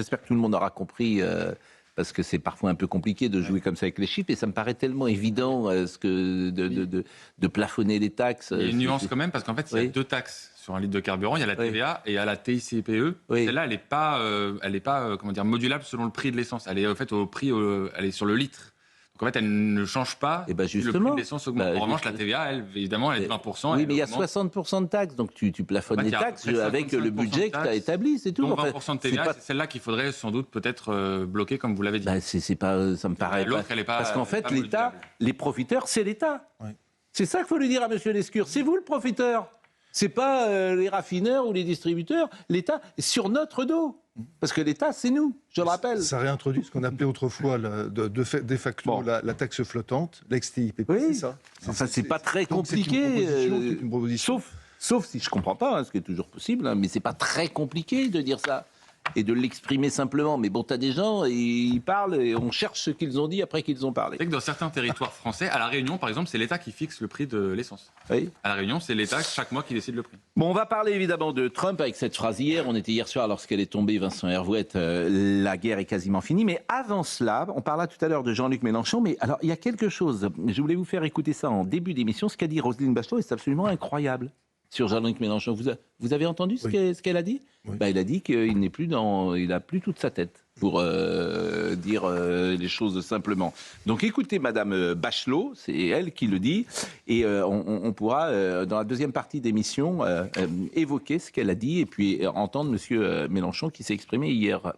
j'espère que tout le monde aura compris, parce que c'est parfois un peu compliqué de jouer comme ça avec les chiffres, et ça me paraît tellement évident de plafonner les taxes. Il y a une nuance quand même, parce qu'en fait, il y a 2 taxes sur un litre de carburant. Il y a la TVA et il y a la TICPE. Celle-là, elle n'est pas comment dire, modulable selon le prix de l'essence. Elle est en fait elle est sur le litre. Donc en fait, elle ne change pas et si le prix de l'essence augmente. En revanche, la TVA, elle, évidemment, elle est de 20%. Oui, mais il y a 60% de taxes, donc tu plafonnes les taxes avec le budget que tu as établi, c'est tout. Donc 20% de TVA, c'est celle-là qu'il faudrait sans doute peut-être bloquer, comme vous l'avez dit. C'est pas, ça me paraît l'autre, pas. elle est pas, parce qu'en fait, l'État, les profiteurs, c'est l'État. Oui. C'est ça qu'il faut lui dire à M. Lescure. C'est vous le profiteur. C'est pas les raffineurs ou les distributeurs. L'État est sur notre dos. Parce que l'État, c'est nous, je le rappelle. Ça réintroduit ce qu'on appelait autrefois, de facto, la taxe flottante, l'ex-TIPP, oui. c'est ça. Enfin, c'est pas très compliqué. C'est une proposition. Sauf si je comprends pas, ce qui est toujours possible, mais c'est pas très compliqué de dire ça. Et de l'exprimer simplement. Mais bon, t'as des gens, ils parlent et on cherche ce qu'ils ont dit après qu'ils ont parlé. C'est que dans certains territoires français, à La Réunion, par exemple, c'est l'État qui fixe le prix de l'essence. Oui. À La Réunion, c'est l'État chaque mois qui décide le prix. Bon, on va parler évidemment de Trump avec cette phrase hier. On était hier soir lorsqu'elle est tombée, Vincent Hervouette, la guerre est quasiment finie. Mais avant cela, on parla tout à l'heure de Jean-Luc Mélenchon. Mais alors, il y a quelque chose, je voulais vous faire écouter ça en début d'émission. Ce qu'a dit Roselyne Bachelot, et c'est absolument incroyable. Sur Jean-Luc Mélenchon. Vous avez entendu ce qu'elle a dit ? Oui. Elle a dit qu'il n'est plus il a plus toute sa tête pour dire les choses simplement. Donc écoutez Madame Bachelot, c'est elle qui le dit, et on pourra dans la deuxième partie d'émission évoquer ce qu'elle a dit et puis entendre Monsieur Mélenchon qui s'est exprimé hier.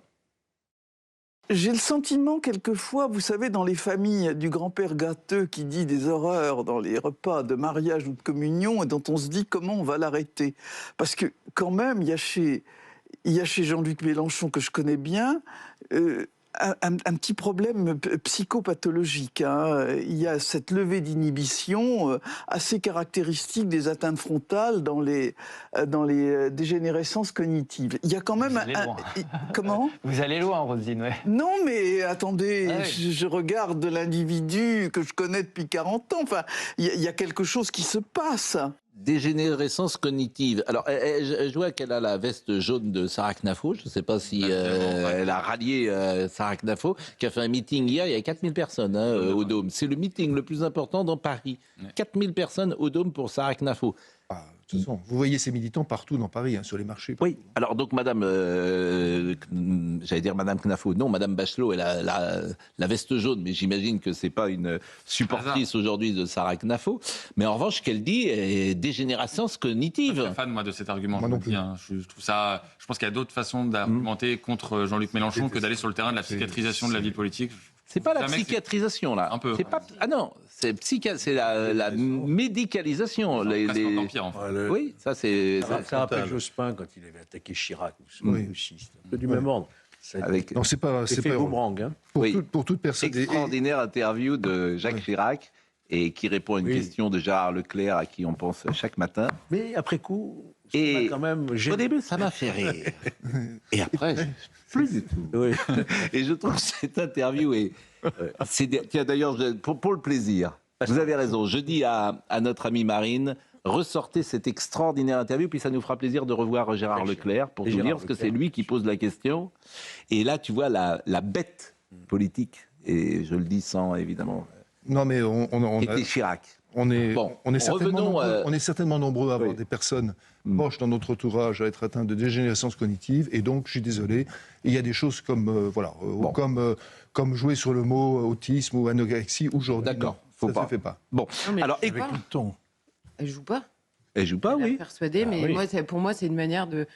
J'ai le sentiment, quelquefois, vous savez, dans les familles du grand-père gâteux qui dit des horreurs dans les repas de mariage ou de communion et dont on se dit comment on va l'arrêter. Parce que, quand même, il y a chez Jean-Luc Mélenchon, que je connais bien, un petit problème psychopathologique. Hein. Il y a cette levée d'inhibition assez caractéristique des atteintes frontales dans les dégénérescences cognitives. Il y a quand même comment ? Vous allez loin, Roselyne, ouais. Non, mais attendez, je regarde l'individu que je connais depuis 40 ans. Enfin, il y a quelque chose qui se passe. Dégénérescence cognitive. Alors, je vois qu'elle a la veste jaune de Sarah Knafo. Je ne sais pas si elle a rallié Sarah Knafo, qui a fait un meeting hier. Il y a 4000 personnes au Dôme. C'est le meeting le plus important dans Paris. 4000 personnes au Dôme pour Sarah Knafo. De toute façon, vous voyez ces militants partout dans Paris, sur les marchés. Oui, alors donc Madame, j'allais dire Madame Knafo, non, Madame Bachelot, elle a la veste jaune, mais j'imagine que c'est pas une supportrice aujourd'hui de Sarah Knafo. Mais en revanche, ce qu'elle dit est dégénérescence cognitive. Je suis fan, moi, de cet argument. Je trouve ça. Je pense qu'il y a d'autres façons d'argumenter contre Jean-Luc Mélenchon que d'aller sur le terrain de la psychiatrisation de la vie politique. C'est pas la psychiatrisation, là. Un peu. C'est pas... Ah non, c'est la médicalisation. En pire, en fait. Oui, ça c'est... C'est un peu Jospin quand il avait attaqué Chirac aussi. C'est un peu du même ordre. Non, c'est pas boomerang. Hein. Pour toute personne... Extraordinaire interview de Jacques Chirac, et qui répond à une question de Gérard Leclerc, à qui on pense chaque matin. Mais après coup, et quand même... Au début, ça m'a fait rire. Et après, plus du tout. Oui. Et je trouve cette interview est... Tiens, d'ailleurs, pour le plaisir, vous avez raison, je dis à notre amie Marine, ressortez cette extraordinaire interview, puis ça nous fera plaisir de revoir Gérard Leclerc, pour tout dire, parce que c'est lui qui pose la question. Et là, tu vois la bête politique, et je le dis sans, évidemment... Non, mais on était Chirac. On est certainement nombreux à avoir des personnes proches dans notre entourage à être atteintes de dégénérescence cognitive, et donc, je suis désolé, il y a des choses comme, comme jouer sur le mot autisme ou anorexie aujourd'hui. D'accord, ça ne se fait pas. Bon, alors, avec le ton. Elle joue pas. Elle joue pas, oui. Persuadée, mais pour moi, c'est une manière de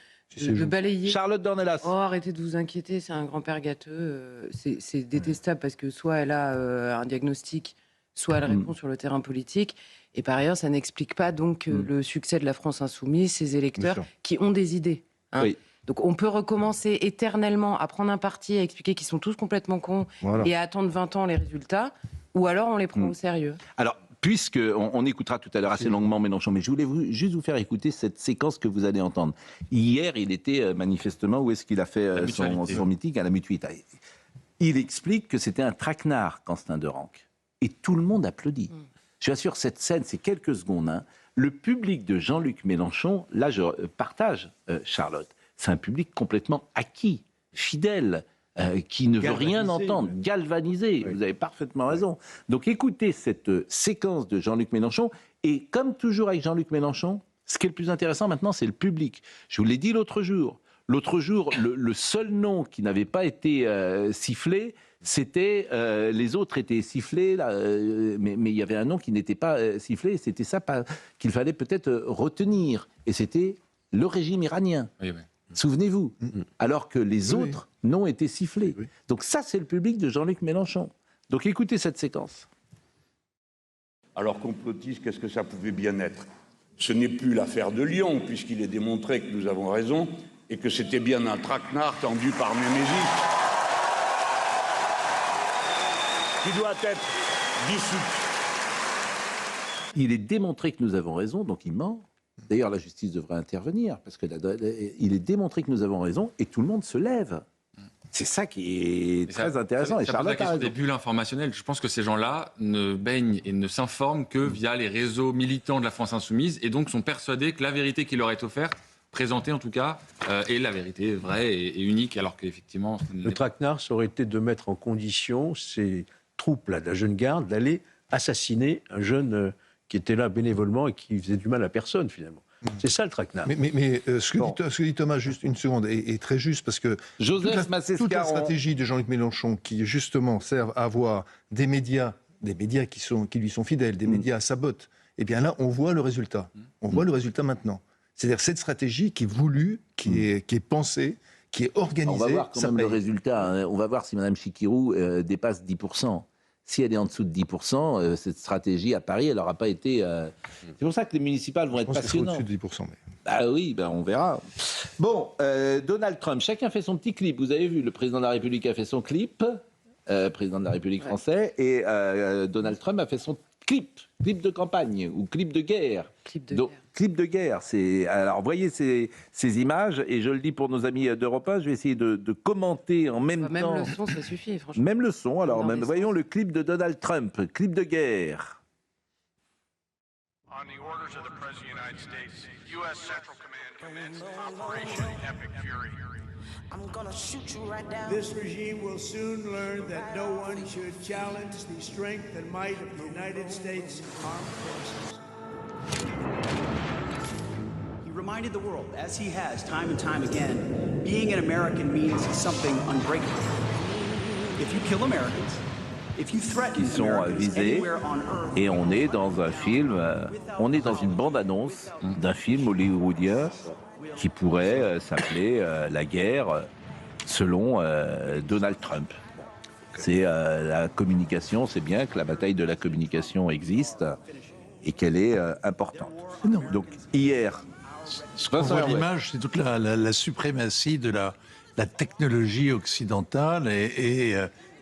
balayer. Charlotte Dornelas. Oh, arrêtez de vous inquiéter, c'est un grand-père gâteux. C'est détestable parce que soit elle a un diagnostic, soit elle répond sur le terrain politique. Et par ailleurs, ça n'explique pas donc le succès de la France insoumise, ses électeurs qui ont des idées. Hein. Oui. Donc on peut recommencer éternellement à prendre un parti, à expliquer qu'ils sont tous complètement cons et à attendre 20 ans les résultats, ou alors on les prend au sérieux. Alors, puisqu'on écoutera tout à l'heure assez longuement Mélenchon, mais je voulais juste vous faire écouter cette séquence que vous allez entendre. Hier, il était manifestement, où est-ce qu'il a fait son meeting ? À la Mutualité. Il explique que c'était un traquenard, Constantin de Ranque. Et tout le monde applaudit. Je vous assure, cette scène, c'est quelques secondes. Hein. Le public de Jean-Luc Mélenchon, là je partage Charlotte, c'est un public complètement acquis. fidèle, qui ne veut rien entendre, galvanisé. Vous avez parfaitement raison. Donc écoutez cette séquence de Jean-Luc Mélenchon, et comme toujours avec Jean-Luc Mélenchon, ce qui est le plus intéressant maintenant, c'est le public. Je vous l'ai dit l'autre jour. L'autre jour, le seul nom qui n'avait pas été sifflé, c'était les autres étaient sifflés, là, mais il y avait un nom qui n'était pas sifflé, et c'était ça qu'il fallait peut-être retenir, et c'était le régime iranien. Oui, oui. Souvenez-vous, alors que les autres noms étaient sifflés. Oui. Donc ça, c'est le public de Jean-Luc Mélenchon. Donc écoutez cette séquence. Alors complotiste, qu'est-ce que ça pouvait bien être? Ce n'est plus l'affaire de Lyon, puisqu'il est démontré que nous avons raison, et que c'était bien un traquenard tendu par Némésis, qui doit être dissoute. Il est démontré que nous avons raison, donc il ment. D'ailleurs, la justice devrait intervenir, parce que il est démontré que nous avons raison, et tout le monde se lève. C'est ça qui est très intéressant. Et Charlotte a raison. Des bulles informationnelles. Je pense que ces gens-là ne baignent et ne s'informent que via les réseaux militants de la France Insoumise, et donc sont persuadés que la vérité qui leur est offerte, présentée en tout cas, est la vérité vraie et unique, alors qu'effectivement... Le traquenard, ça aurait été de mettre en condition ces troupes-là de la jeune garde d'aller assassiner un jeune qui était là bénévolement et qui faisait du mal à personne, finalement. C'est ça le traquenard. Mais ce que dit Thomas, juste une seconde, est très juste, parce que toute la stratégie de Jean-Luc Mélenchon, qui justement servent à avoir des médias qui lui sont fidèles, des médias à sa botte, eh bien là, on voit le résultat. On voit le résultat maintenant. C'est-à-dire cette stratégie qui est voulue, qui est pensée, qui est organisée. On va voir quand même le résultat. Hein. On va voir si Mme Chikirou dépasse 10%. Si elle est en dessous de 10%, cette stratégie à Paris, elle n'aura pas été... C'est pour ça que les municipales vont être passionnantes. Au-dessus de 10%. Mais... Ah oui, on verra. Bon, Donald Trump, chacun fait son petit clip. Vous avez vu, le président de la République a fait son clip, président de la République français, et Donald Trump a fait son clip de campagne ou clip de guerre. Clip de guerre. Alors, voyez ces images, et je le dis pour nos amis d'Europe 1, je vais essayer de commenter en même temps. Même le son, ça suffit, franchement. Même le son. Alors, voyons le clip de Donald Trump, clip de guerre. On the orders of the President of the United States, U.S. Central Command commenced Operation Epic Fury. I'm gonna shoot you right down. This regime will soon learn that no one should challenge the strength and might of the United States Armed Forces. He reminded the world, as he has time and time again, being an American means something unbreakable. If you kill Americans, if you threaten Americans anywhere on Earth, et on est dans un film, on est dans une bande-annonce d'un film hollywoodien qui pourrait s'appeler La guerre selon Donald Trump. C'est la communication, c'est bien que la bataille de la communication existe et qu'elle est importante. Non. Donc hier, ce qu'on voit l'image, c'est toute la suprématie de la technologie occidentale et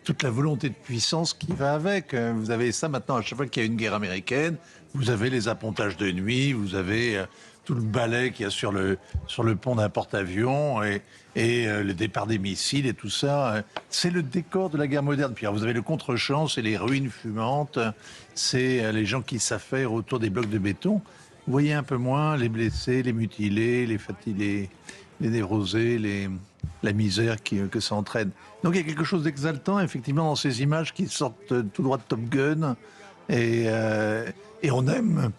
toute la volonté de puissance qui va avec. Vous avez ça maintenant, à chaque fois qu'il y a une guerre américaine, vous avez les appontages de nuit, vous avez tout le balai qu'il y a sur le pont d'un porte-avions et le départ des missiles et tout ça. C'est le décor de la guerre moderne. Puis alors, vous avez le contre-champ, c'est les ruines fumantes, c'est les gens qui s'affairent autour des blocs de béton. Vous voyez un peu moins les blessés, les mutilés, les fatigués, les névrosés, la misère que ça entraîne. Donc il y a quelque chose d'exaltant, effectivement, dans ces images qui sortent tout droit de Top Gun. Et on aime,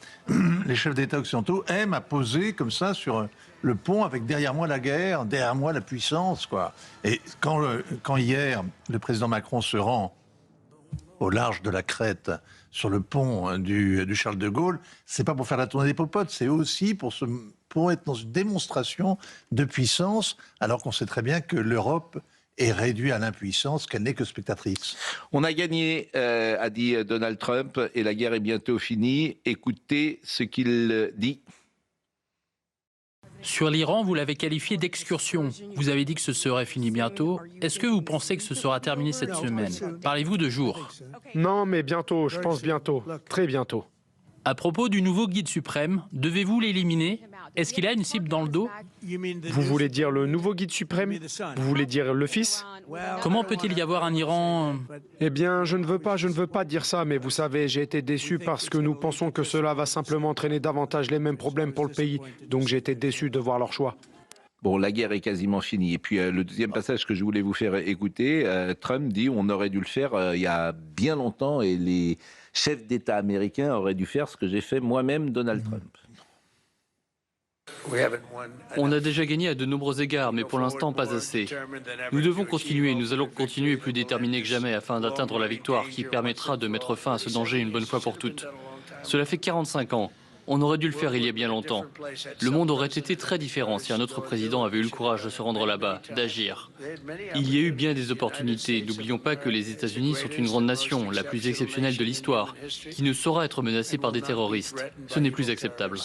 les chefs d'État occidentaux aiment à poser comme ça sur le pont avec derrière moi la guerre, derrière moi la puissance, quoi. Et quand hier, le président Macron se rend au large de la Crète, sur le pont du Charles de Gaulle, c'est pas pour faire la tournée des popotes, c'est aussi pour être dans une démonstration de puissance, alors qu'on sait très bien que l'Europe est réduite à l'impuissance, qu'elle n'est que spectatrice. On a gagné, a dit Donald Trump, et la guerre est bientôt finie. Écoutez ce qu'il dit. Sur l'Iran, vous l'avez qualifié d'excursion. Vous avez dit que ce serait fini bientôt. Est-ce que vous pensez que ce sera terminé cette semaine? Parlez-vous de jours? Non, mais bientôt, je pense bientôt, très bientôt. À propos du nouveau guide suprême, devez-vous l'éliminer? Est-ce qu'il a une cible dans le dos? Vous voulez dire le nouveau guide suprême? Vous voulez dire le fils? Comment peut-il y avoir un Iran... Eh bien, je ne veux pas dire ça, mais vous savez, j'ai été déçu parce que nous pensons que cela va simplement entraîner davantage les mêmes problèmes pour le pays. Donc j'ai été déçu de voir leur choix. Bon, la guerre est quasiment finie. Et puis le deuxième passage que je voulais vous faire écouter, Trump dit on aurait dû le faire il y a bien longtemps et les chefs d'État américains auraient dû faire ce que j'ai fait moi-même, Donald Trump. On a déjà gagné à de nombreux égards, mais pour l'instant pas assez. Nous devons continuer, nous allons continuer plus déterminés que jamais afin d'atteindre la victoire qui permettra de mettre fin à ce danger une bonne fois pour toutes. Cela fait 45 ans. On aurait dû le faire il y a bien longtemps. Le monde aurait été très différent si un autre président avait eu le courage de se rendre là-bas, d'agir. Il y a eu bien des opportunités. N'oublions pas que les États-Unis sont une grande nation, la plus exceptionnelle de l'histoire, qui ne saura être menacée par des terroristes. Ce n'est plus acceptable.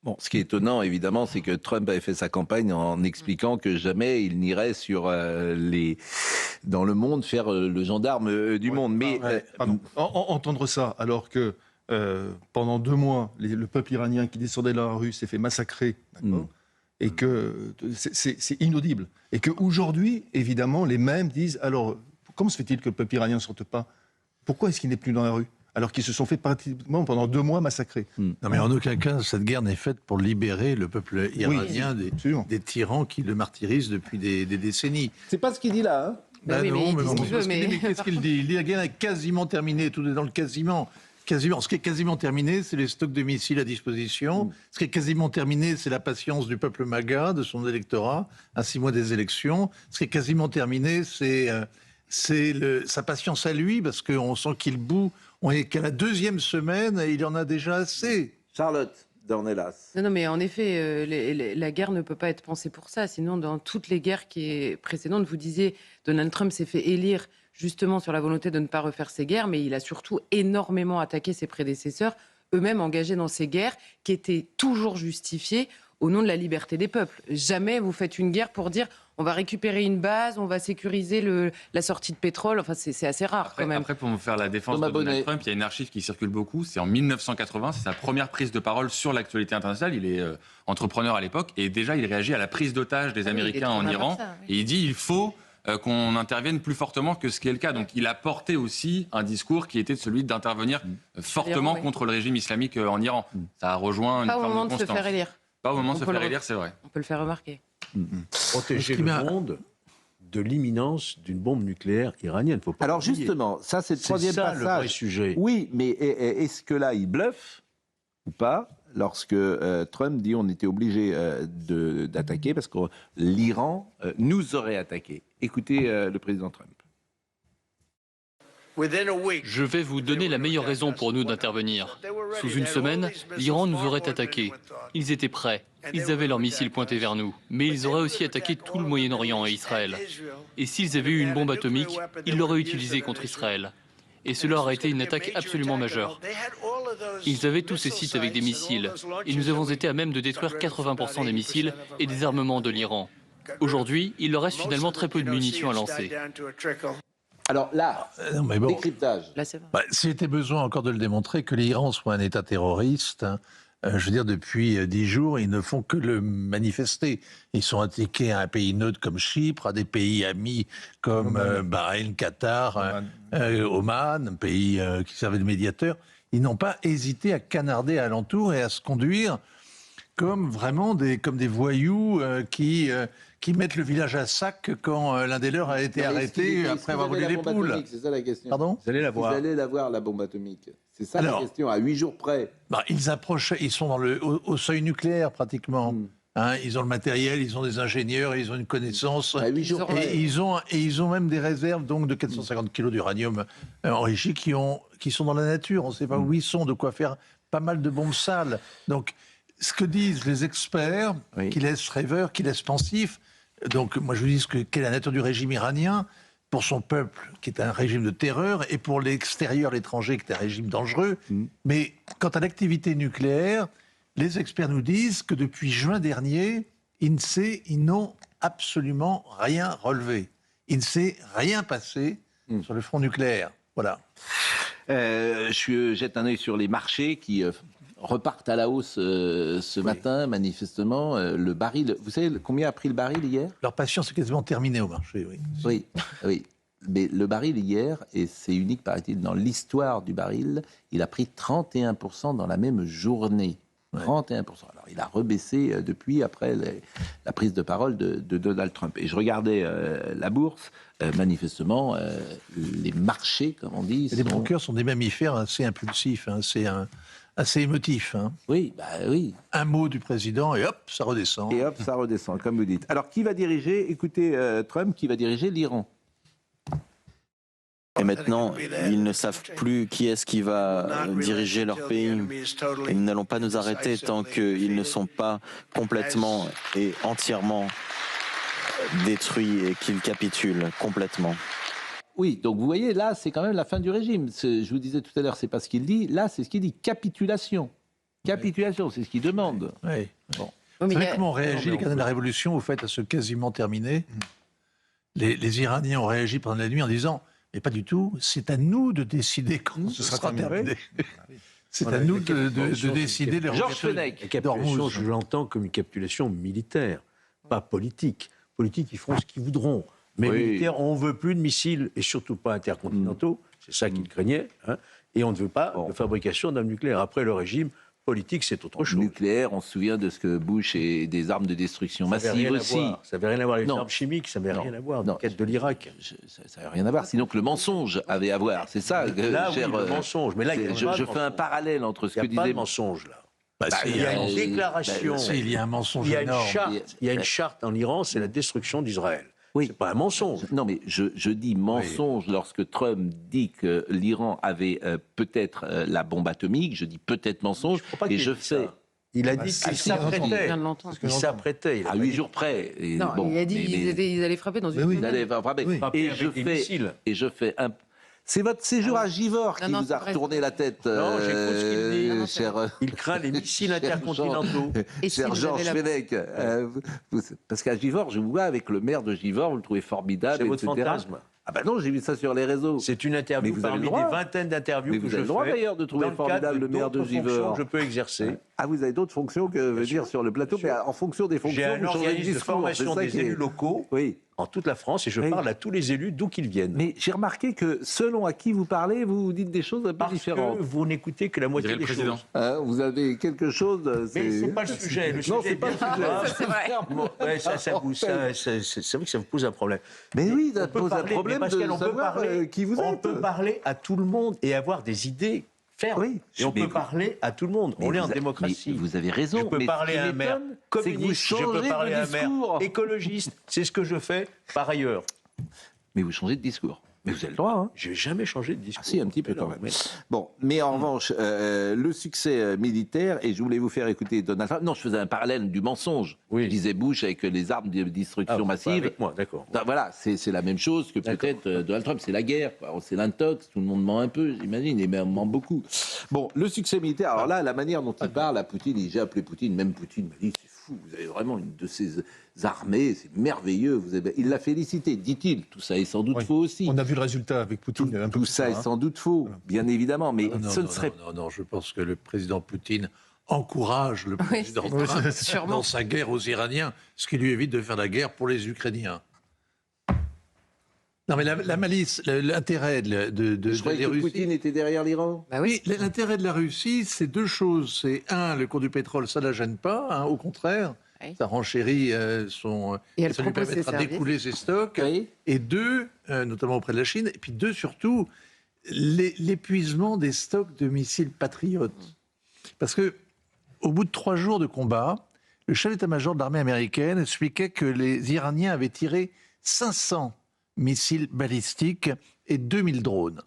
Bon, ce qui est étonnant, évidemment, c'est que Trump avait fait sa campagne en expliquant que jamais il n'irait dans le monde faire le gendarme du monde. Mais entendre ça alors que pendant 2 mois, le peuple iranien qui descendait dans la rue s'est fait massacrer, et que c'est inaudible. Et qu'aujourd'hui, évidemment, les mêmes disent alors, comment se fait-il que le peuple iranien ne sorte pas? Pourquoi est-ce qu'il n'est plus dans la rue alors qu'ils se sont fait pratiquement pendant 2 mois massacrer? Non, mais en aucun cas, cette guerre n'est faite pour libérer le peuple iranien des tyrans qui le martyrisent depuis des décennies. C'est pas ce qu'il dit là, hein? Qu'est-ce qu'il dit? Il dit la guerre est quasiment terminée, tout est dans le quasiment. Ce qui est quasiment terminé, c'est les stocks de missiles à disposition. Ce qui est quasiment terminé, c'est la patience du peuple MAGA, de son électorat, à 6 mois des élections. Ce qui est quasiment terminé, c'est sa patience à lui, parce qu'on sent qu'il bout. On est qu'à la 2e semaine et il en a déjà assez. Charlotte Dornelas. Non, mais en effet, la guerre ne peut pas être pensée pour ça. Sinon, dans toutes les guerres précédentes, vous disiez, Donald Trump s'est fait élire justement sur la volonté de ne pas refaire ces guerres, mais il a surtout énormément attaqué ses prédécesseurs, eux-mêmes engagés dans ces guerres, qui étaient toujours justifiées au nom de la liberté des peuples. Jamais vous faites une guerre pour dire on va récupérer une base, on va sécuriser la sortie de pétrole. Enfin, c'est assez rare quand même. Après, pour me faire la défense de Donald Trump, il y a une archive qui circule beaucoup. C'est en 1980, c'est sa première prise de parole sur l'actualité internationale. Il est entrepreneur à l'époque et déjà il réagit à la prise d'otage des Américains en Iran. Et il dit il faut qu'on intervienne plus fortement que ce qui est le cas. Donc il a porté aussi un discours qui était celui d'intervenir fortement contre le régime islamique en Iran. Ça a rejoint une forme de constance. Pas au moment de se faire élire. Pas au moment de se faire élire, c'est vrai. On peut le faire remarquer. Protéger le monde de l'imminence d'une bombe nucléaire iranienne. Faut pas Alors justement, ça c'est le troisième passage. C'est ça le vrai sujet. Oui, mais est-ce que là il bluffe ou pas lorsque Trump dit on était obligé d'attaquer parce que l'Iran nous aurait attaqué? Écoutez le président Trump. Je vais vous donner la meilleure raison pour nous d'intervenir. Sous une semaine, l'Iran nous aurait attaqués. Ils étaient prêts. Ils avaient leurs missiles pointés vers nous. Mais ils auraient aussi attaqué tout le Moyen-Orient et Israël. Et s'ils avaient eu une bombe atomique, ils l'auraient utilisée contre Israël. Et cela aurait été une attaque absolument majeure. Ils avaient tous ces sites avec des missiles. Et nous avons été à même de détruire 80% des missiles et des armements de l'Iran. Aujourd'hui, il leur reste finalement très peu de munitions à lancer. Alors là, décryptage. S'il était besoin encore de le démontrer, que l'Iran soit un État terroriste, je veux dire, depuis 10 jours, ils ne font que le manifester. Ils sont attaqués à un pays neutre comme Chypre, à des pays amis comme Bahreïn, Qatar, Oman, un pays qui servait de médiateur. Ils n'ont pas hésité à canarder alentour et à se conduire comme vraiment des voyous qui mettent le village à sac quand l'un des leurs a été arrêté après avoir volé les poules. C'est ça la question. Pardon ? Vous allez la voir. Vous allez la voir, la bombe atomique. C'est ça la question, à 8 jours près. Ils approchent, ils sont au seuil nucléaire pratiquement. Ils ont le matériel, ils ont des ingénieurs, ils ont une connaissance. À 8 jours près. Et ils ont même des réserves donc, de 450 kilos d'uranium enrichi qui sont dans la nature. On ne sait pas où ils sont, de quoi faire pas mal de bombes sales. Donc, ce que disent les experts, qui laissent rêveurs, qui laissent pensifs, donc moi je vous dis quelle est la nature du régime iranien, pour son peuple, qui est un régime de terreur, et pour l'extérieur, l'étranger, qui est un régime dangereux. Mais quant à l'activité nucléaire, les experts nous disent que depuis juin dernier, ils n'ont absolument rien relevé. Il ne s'est rien passé sur le front nucléaire. Voilà. Je jette un œil sur les marchés qui repartent à la hausse ce matin, manifestement. Le baril, vous savez combien a pris le baril hier ? Leur patience est quasiment terminée au marché, oui. Oui. Mais le baril hier, et c'est unique paraît-il dans l'histoire du baril, il a pris 31% dans la même journée. 31%. Alors, il a rebaissé depuis, après la prise de parole de Donald Trump. Et je regardais la bourse, manifestement, les marchés, comme on dit... Les brokers sont des mammifères assez impulsifs, hein, assez émotifs. Hein. Oui, oui. Un mot du président et hop, ça redescend. Et hop, ça redescend, comme vous dites. Alors, qui va diriger, écoutez, Trump, qui va diriger l'Iran? Et maintenant, ils ne savent plus qui est-ce qui va diriger leur pays. Et nous n'allons pas nous arrêter tant qu'ils ne sont pas complètement et entièrement détruits et qu'ils capitulent complètement. Oui, donc vous voyez, là, c'est quand même la fin du régime. Je vous disais tout à l'heure, c'est pas ce qu'il dit. Là, c'est ce qu'il dit, capitulation. Capitulation, c'est ce qu'il demande. Oui. Bon. Vous savez comment ont réagi les gardiens de la Révolution au fait à ce quasiment terminé? Les Iraniens ont réagi pendant la nuit en disant... Mais pas du tout, c'est à nous de décider quand ce sera terminé. C'est à nous de décider les Georges Fenech. La capitulation, je l'entends comme une capitulation militaire, pas politique. Politique, ils feront ce qu'ils voudront. Mais militaire, on ne veut plus de missiles, et surtout pas intercontinentaux, c'est ça qu'ils craignaient, hein, et on ne veut pas de fabrication d'armes nucléaires. Après, le régime politique, c'est autre chose. Nucléaire, on se souvient de ce que Bush et des armes de destruction massive aussi. Ça n'avait rien à voir avec les armes chimiques, ça n'avait rien à voir. La quête de l'Irak. Ça n'avait rien à voir. Sinon que le mensonge avait à voir. C'est ça. Là, oui, le mensonge. Mais là, je fais un parallèle entre ce que disait. Il n'y a pas de mensonge là. Il y a une déclaration. Il y a un mensonge énorme. Il y a une charte en Iran, c'est la destruction d'Israël. Oui. C'est pas un mensonge. Non, mais je dis mensonge lorsque Trump dit que l'Iran avait peut-être la bombe atomique. Je dis peut-être mensonge. Et je fais. Il a dit qu'il s'apprêtait. Il s'apprêtait. À 8 jours près. Non, il a dit qu'ils allaient frapper dans une semaine. Ils allaient frapper. Et je fais un... C'est votre séjour à Givors qui vous a retourné la tête, non, j'écoute ce qu'il dit. Cher... Il craint les missiles intercontinentaux. Cher Georges Fenech. Parce qu'à Givors, je vous vois avec le maire de Givors, vous le trouvez formidable, c'est votre fantasme. Ah ben non, j'ai vu ça sur les réseaux. C'est une interview parmi des vingtaines d'interviews que je fais. Vous avez le droit d'ailleurs de trouver formidable le maire de Givors. Je peux exercer. Ah, vous avez d'autres fonctions que venir sur le plateau, mais en fonction des fonctions, j'ai un organisme de formation des élus locaux en toute la France et je parle à tous les élus d'où qu'ils viennent. Mais j'ai remarqué que selon à qui vous parlez, vous dites des choses un peu différentes. Parce que vous n'écoutez que la moitié des choses. Vous avez quelque chose... Mais c'est pas le sujet. Non, c'est pas le sujet. C'est vrai. C'est vrai que ça vous pose un problème. Mais oui, ça pose un problème parce de savoir qui vous êtes. On peut parler à tout le monde et avoir des idées fermes. Oui, et on peut parler à tout le monde. On est en démocratie. Vous avez raison. Je peux parler à un maire communiste, je peux parler à un maire écologiste. C'est ce que je fais par ailleurs. Mais vous changez de discours. Mais vous avez le droit, hein. Je n'ai jamais changé de discours. Ah, si, un petit peu quand même. Bon, mais en revanche, le succès militaire, et je voulais vous faire écouter Donald Trump. Non, je faisais un parallèle du mensonge. Oui. Je disais Bush avec les armes de destruction massive. Avec moi, d'accord. Voilà, c'est la même chose que peut-être Donald Trump. C'est la guerre, c'est l'intox, tout le monde ment un peu, j'imagine, et même ment beaucoup. Bon, le succès militaire, alors là, la manière dont il parle à Poutine, j'ai appelé Poutine, même Poutine m'a dit, c'est fou, vous avez vraiment une de ces armées, c'est merveilleux. Il l'a félicité, dit-il. Tout ça est sans doute faux aussi. On a vu le résultat avec Poutine. Tout ça est sans doute faux, bien évidemment. Mais ce ne serait pas. Non, je pense que le président Poutine encourage le président Trump dans sa guerre aux Iraniens, ce qui lui évite de faire la guerre pour les Ukrainiens. Non, mais la malice, l'intérêt de je croyais que Poutine était derrière l'Iran. Bah oui, l'intérêt de la Russie, c'est deux choses. C'est le cours du pétrole, ça ne la gêne pas, hein, au contraire. Oui. Ça renchérit ça lui permettra d'écouler ses stocks. Oui. Et deux, notamment auprès de la Chine, et puis deux, surtout, l'épuisement des stocks de missiles patriotes. Parce que, au bout de 3 jours de combat, le chef d'état-major de l'armée américaine expliquait que les Iraniens avaient tiré 500 missiles balistiques et 2000 drones.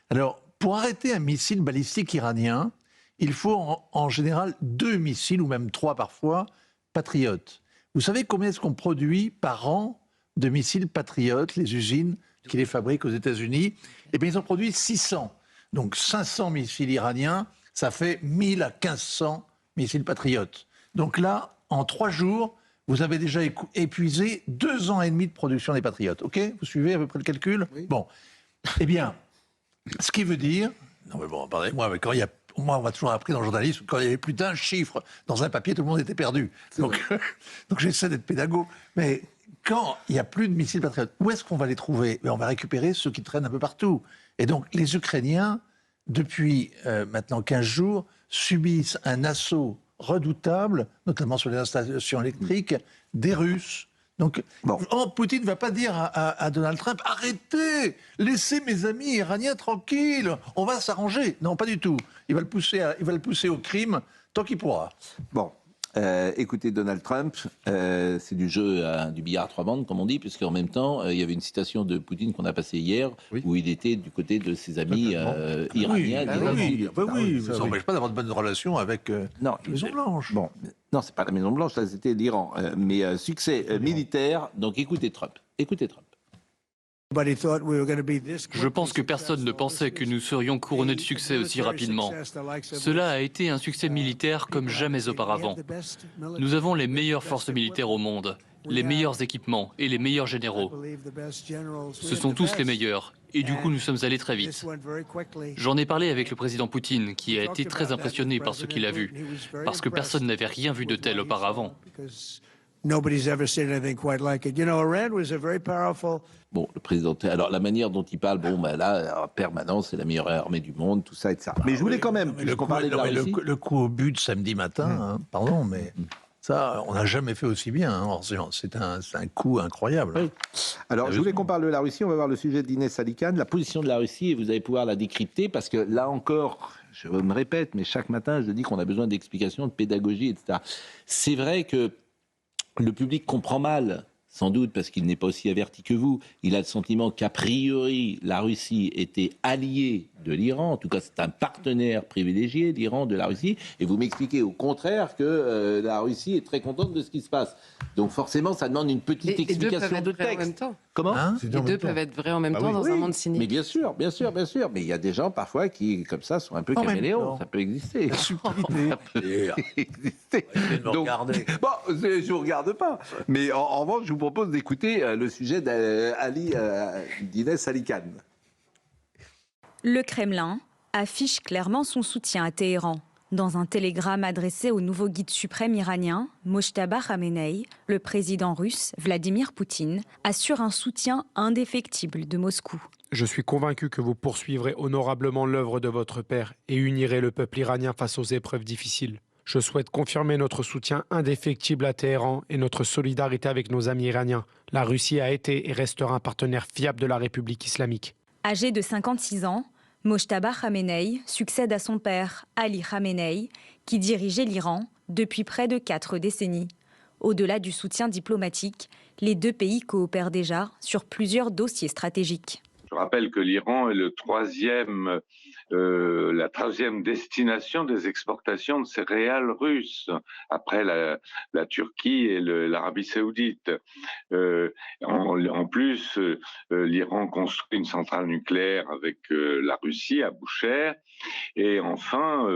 Alors, pour arrêter un missile balistique iranien, il faut en général 2 missiles, ou même 3 parfois, patriotes. Vous savez combien est-ce qu'on produit par an de missiles patriotes, les usines qui les fabriquent aux États-Unis? Eh bien, ils en produisent 600. Donc 500 missiles iraniens, ça fait 1000 à 1500 missiles patriotes. Donc là, en 3 jours, vous avez déjà épuisé 2 ans et demi de production des patriotes. OK? Vous suivez à peu près le calcul? Oui. Bon. Eh bien, ce qui veut dire... Non mais bon, pardonnez-moi, mais quand il y a... Moi, on m'a toujours appris dans le journalisme, quand il y avait plus d'un chiffre dans un papier, tout le monde était perdu. Donc j'essaie d'être pédago. Mais quand il n'y a plus de missiles patriotes, où est-ce qu'on va les trouver? On va récupérer ceux qui traînent un peu partout. Et donc, les Ukrainiens, depuis maintenant 15 jours, subissent un assaut redoutables, notamment sur les installations électriques, des Russes. Donc, Poutine ne va pas dire à Donald Trump « Arrêtez, laissez mes amis iraniens tranquilles, on va s'arranger ». Non, pas du tout. Il va le pousser au crime tant qu'il pourra. Bon. Écoutez, Donald Trump, c'est du jeu du billard à trois bandes, comme on dit, puisqu'en même temps, il y avait une citation de Poutine qu'on a passée hier, où il était du côté de ses amis iraniens. Oui, ça n'empêche pas d'avoir de bonnes relations avec la Maison-Blanche. Bon, non, c'est pas la Maison-Blanche, là, c'était l'Iran. Mais succès militaire, donc écoutez Trump. Écoutez Trump. Je pense que personne ne pensait que nous serions couronnés de succès aussi rapidement. Cela a été un succès militaire comme jamais auparavant. Nous avons les meilleures forces militaires au monde, les meilleurs équipements et les meilleurs généraux. Ce sont tous les meilleurs, et du coup nous sommes allés très vite. J'en ai parlé avec le président Poutine, qui a été très impressionné par ce qu'il a vu, parce que personne n'avait rien vu de tel auparavant. Bon, le président, alors la manière dont il parle, là, en permanence, c'est la meilleure armée du monde, tout ça, etc. Mais je voulais quand même, puisqu'on parlait de la Russie... Le coup au but de samedi matin, pardon, mais ça, on n'a jamais fait aussi bien. C'est un coup incroyable. Oui. Alors, je voulais qu'on parle de la Russie, on va voir le sujet d'Inès Alicane, la position de la Russie, et vous allez pouvoir la décrypter, parce que là encore, je me répète, mais chaque matin, je dis qu'on a besoin d'explications, de pédagogie, etc. C'est vrai que le public comprend mal, sans doute parce qu'il n'est pas aussi averti que vous. Il a le sentiment qu'a priori, la Russie était alliée de l'Iran. En tout cas, c'est un partenaire privilégié, l'Iran, de la Russie. Et vous m'expliquez au contraire que la Russie est très contente de ce qui se passe. Donc forcément, ça demande une petite explication de texte. En même temps. Comment Les deux peuvent être vrais en même temps dans un monde cynique. Mais bien sûr. Mais il y a des gens parfois qui, comme ça, sont un peu caméléons. Ça peut exister. La subtilité. Ça peut exister. Donc, bon, je vous regarde pas. Mais en revanche, je vous propose d'écouter le sujet d'Inès Alicane. Le Kremlin affiche clairement son soutien à Téhéran. Dans un télégramme adressé au nouveau guide suprême iranien, Mojtaba Khamenei, le président russe Vladimir Poutine assure un soutien indéfectible de Moscou. Je suis convaincu que vous poursuivrez honorablement l'œuvre de votre père et unirez le peuple iranien face aux épreuves difficiles. Je souhaite confirmer notre soutien indéfectible à Téhéran et notre solidarité avec nos amis iraniens. La Russie a été et restera un partenaire fiable de la République islamique. Âgé de 56 ans, Mojtaba Khamenei succède à son père, Ali Khamenei, qui dirigeait l'Iran depuis près de 4 décennies. Au-delà du soutien diplomatique, les deux pays coopèrent déjà sur plusieurs dossiers stratégiques. Je rappelle que l'Iran est la troisième destination des exportations de céréales russes, après la Turquie et l'Arabie saoudite. En plus, l'Iran construit une centrale nucléaire avec la Russie à Boucher. Et enfin,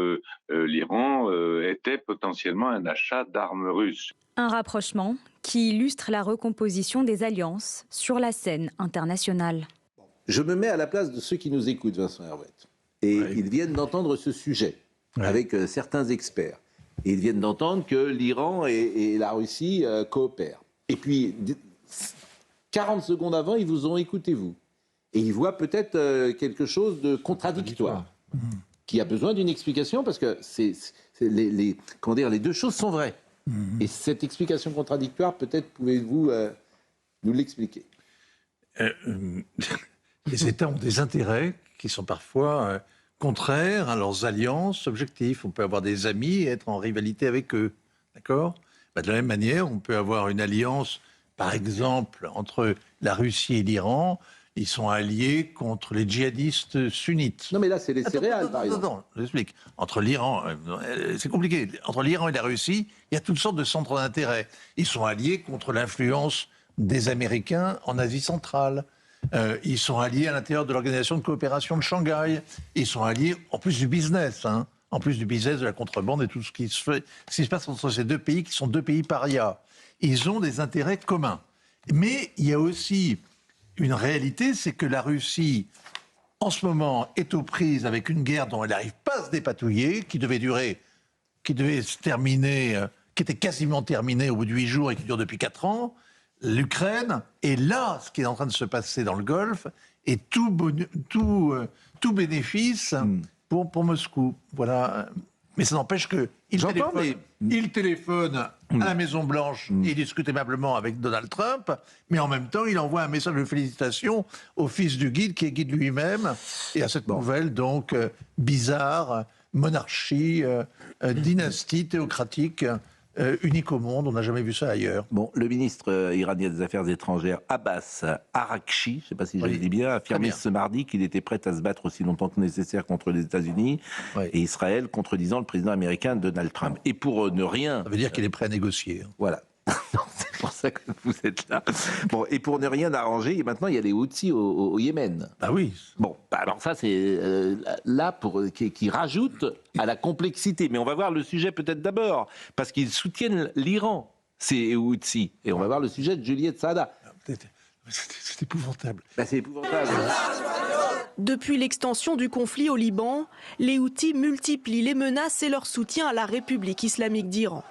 l'Iran était potentiellement un achat d'armes russes. Un rapprochement qui illustre la recomposition des alliances sur la scène internationale. Je me mets à la place de ceux qui nous écoutent, Vincent Herouette. Et ils viennent d'entendre ce sujet avec certains experts. Et ils viennent d'entendre que l'Iran et la Russie coopèrent. Et puis, 40 secondes avant, ils vous ont écouté, vous. Et ils voient peut-être quelque chose de contradictoire, qui a besoin d'une explication, parce que les deux choses sont vraies. Et cette explication contradictoire, peut-être pouvez-vous nous l'expliquer. Les États ont des intérêts qui sont parfois contraires à leurs alliances objectifs. On peut avoir des amis et être en rivalité avec eux. D'accord ? De la même manière, on peut avoir une alliance, par exemple, entre la Russie et l'Iran. Ils sont alliés contre les djihadistes sunnites. Non, mais là, c'est les céréales, par exemple. Non, j'explique. Entre l'Iran, c'est compliqué. Entre l'Iran et la Russie, il y a toutes sortes de centres d'intérêt. Ils sont alliés contre l'influence des Américains en Asie centrale. Ils sont alliés à l'intérieur de l'Organisation de coopération de Shanghai. Ils sont alliés, en plus du business, en plus du business de la contrebande et tout ce qui se passe entre ces deux pays qui sont deux pays parias. Ils ont des intérêts communs. Mais il y a aussi une réalité, c'est que la Russie, en ce moment, est aux prises avec une guerre dont elle n'arrive pas à se dépatouiller, qui devait se terminer, qui était quasiment terminée au bout de 8 jours et qui dure depuis 4 ans. L'Ukraine, et là, ce qui est en train de se passer dans le Golfe, est tout bénéfice pour Moscou. Voilà. Mais ça n'empêche qu'il téléphone à la Maison-Blanche et il discute aimablement avec Donald Trump, mais en même temps, il envoie un message de félicitations au fils du guide, qui est guide lui-même, et à cette nouvelle, donc, bizarre, monarchie, dynastie théocratique, unique au monde, on n'a jamais vu ça ailleurs. Bon, le ministre iranien des Affaires étrangères, Abbas Araghchi, je ne sais pas si je le dis bien, a affirmé ce mardi qu'il était prêt à se battre aussi longtemps que nécessaire contre les États-Unis et Israël, contredisant le président américain Donald Trump. Et pour ne rien... Ça veut dire qu'il est prêt à négocier. Voilà. C'est pour ça que vous êtes là. Bon, et pour ne rien arranger, maintenant il y a les Houthis au Yémen. Ah oui. Bon, alors ça c'est là qui rajoute à la complexité. Mais on va voir le sujet peut-être d'abord, parce qu'ils soutiennent l'Iran, ces Houthis. Et on va voir le sujet de Juliette Saada. C'est épouvantable. C'est épouvantable. Depuis l'extension du conflit au Liban, les Houthis multiplient les menaces et leur soutien à la République islamique d'Iran.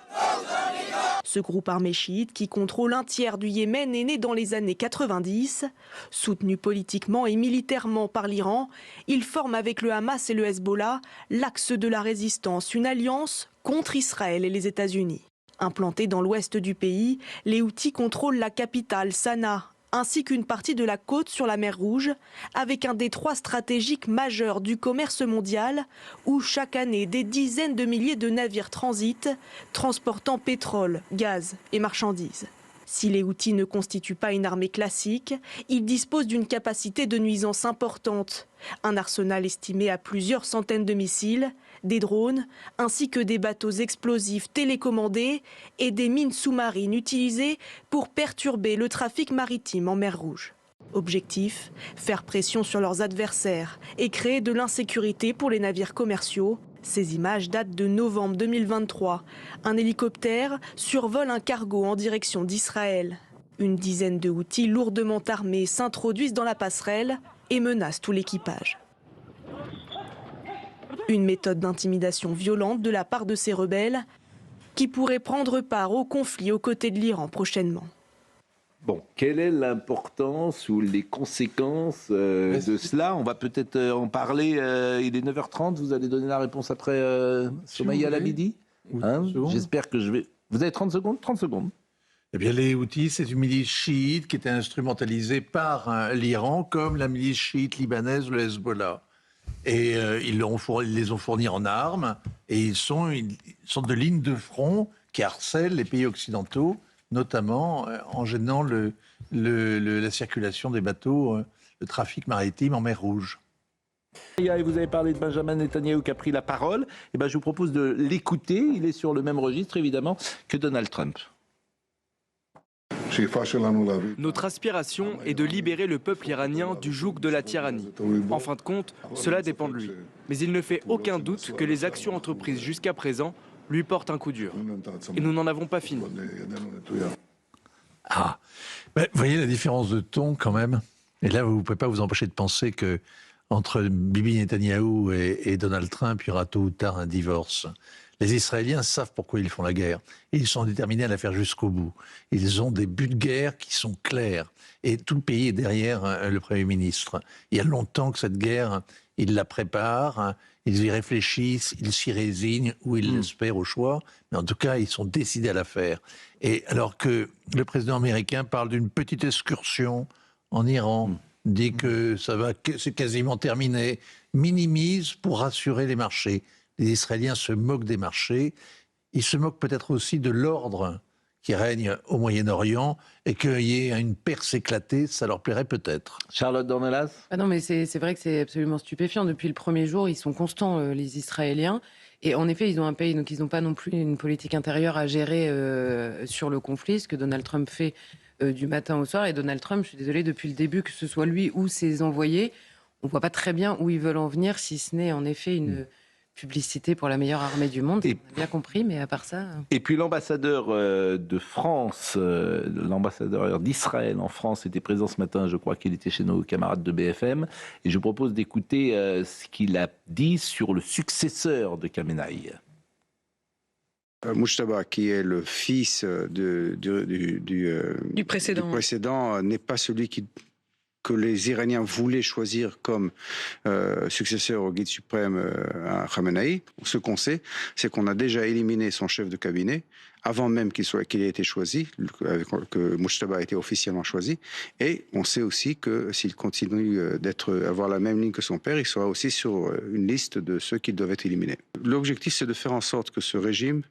Ce groupe armé chiite, qui contrôle un tiers du Yémen, est né dans les années 90. Soutenu politiquement et militairement par l'Iran, il forme avec le Hamas et le Hezbollah l'axe de la résistance, une alliance contre Israël et les États-Unis. Implantés dans l'ouest du pays, les Houthis contrôlent la capitale, Sanaa, ainsi qu'une partie de la côte sur la mer Rouge, avec un détroit stratégique majeur du commerce mondial, où chaque année des dizaines de milliers de navires transitent, transportant pétrole, gaz et marchandises. Si les Houthis ne constituent pas une armée classique, ils disposent d'une capacité de nuisance importante. Un arsenal estimé à plusieurs centaines de missiles, des drones, ainsi que des bateaux explosifs télécommandés et des mines sous-marines utilisées pour perturber le trafic maritime en mer Rouge. Objectif, faire pression sur leurs adversaires et créer de l'insécurité pour les navires commerciaux. Ces images datent de novembre 2023. Un hélicoptère survole un cargo en direction d'Israël. Une dizaine de Houthis lourdement armés s'introduisent dans la passerelle et menacent tout l'équipage. Une méthode d'intimidation violente de la part de ces rebelles qui pourraient prendre part au conflit aux côtés de l'Iran prochainement. Bon, quelle est l'importance ou les conséquences de cela? On va peut-être en parler. Il est 9h30, vous allez donner la réponse après Soumaïa Labidi. J'espère que je vais... Vous avez 30 secondes? 30 secondes. Eh bien, les Houthis, c'est une milice chiite qui était instrumentalisée par l'Iran, comme la milice chiite libanaise, le Hezbollah. Et ils les ont fournis en armes, et ils sont une sorte de ligne de front qui harcèle les pays occidentaux, notamment en gênant la circulation des bateaux, le trafic maritime en mer Rouge. Et vous avez parlé de Benjamin Netanyahou qui a pris la parole. Et ben, je vous propose de l'écouter. Il est sur le même registre, évidemment, que Donald Trump. Notre aspiration est de libérer le peuple iranien du joug de la tyrannie. En fin de compte, cela dépend de lui. Mais il ne fait aucun doute que les actions entreprises jusqu'à présent lui portent un coup dur. Et nous n'en avons pas fini. Ah, vous voyez la différence de ton quand même. Et là, vous ne pouvez pas vous empêcher de penser que entre Bibi Netanyahou et Donald Trump, il y aura tôt ou tard un divorce. Les Israéliens savent pourquoi ils font la guerre. Et ils sont déterminés à la faire jusqu'au bout. Ils ont des buts de guerre qui sont clairs. Et tout le pays est derrière le Premier ministre. Il y a longtemps que cette guerre, ils la préparent, ils y réfléchissent, ils s'y résignent ou ils l'espèrent au choix. Mais en tout cas, ils sont décidés à la faire. Et alors que le président américain parle d'une petite excursion en Iran, dit que c'est quasiment terminé, minimise pour rassurer les marchés. Les Israéliens se moquent des marchés. Ils se moquent peut-être aussi de l'ordre qui règne au Moyen-Orient et qu'il y ait une Perse éclatée, ça leur plairait peut-être. Charlotte Dornelas ? Non, mais c'est vrai que c'est absolument stupéfiant. Depuis le premier jour, ils sont constants, les Israéliens. Et en effet, ils ont un pays, donc ils n'ont pas non plus une politique intérieure à gérer sur le conflit, ce que Donald Trump fait du matin au soir. Et Donald Trump, je suis désolée, depuis le début, que ce soit lui ou ses envoyés, on ne voit pas très bien où ils veulent en venir, si ce n'est en effet une publicité pour la meilleure armée du monde. On a bien compris, mais à part ça... Et puis l'ambassadeur de France, l'ambassadeur d'Israël en France était présent ce matin, je crois qu'il était chez nos camarades de BFM, et je propose d'écouter ce qu'il a dit sur le successeur de Khamenei. Mujtaba, qui est le fils du précédent, n'est pas celui qui que les Iraniens voulaient choisir comme successeur au guide suprême à Khamenei. Ce qu'on sait, c'est qu'on a déjà éliminé son chef de cabinet avant même qu'il ait été choisi, que Mojtaba a été officiellement choisi. Et on sait aussi que s'il continue avoir la même ligne que son père, il sera aussi sur une liste de ceux qui doivent être éliminés. L'objectif, c'est de faire en sorte que ce régime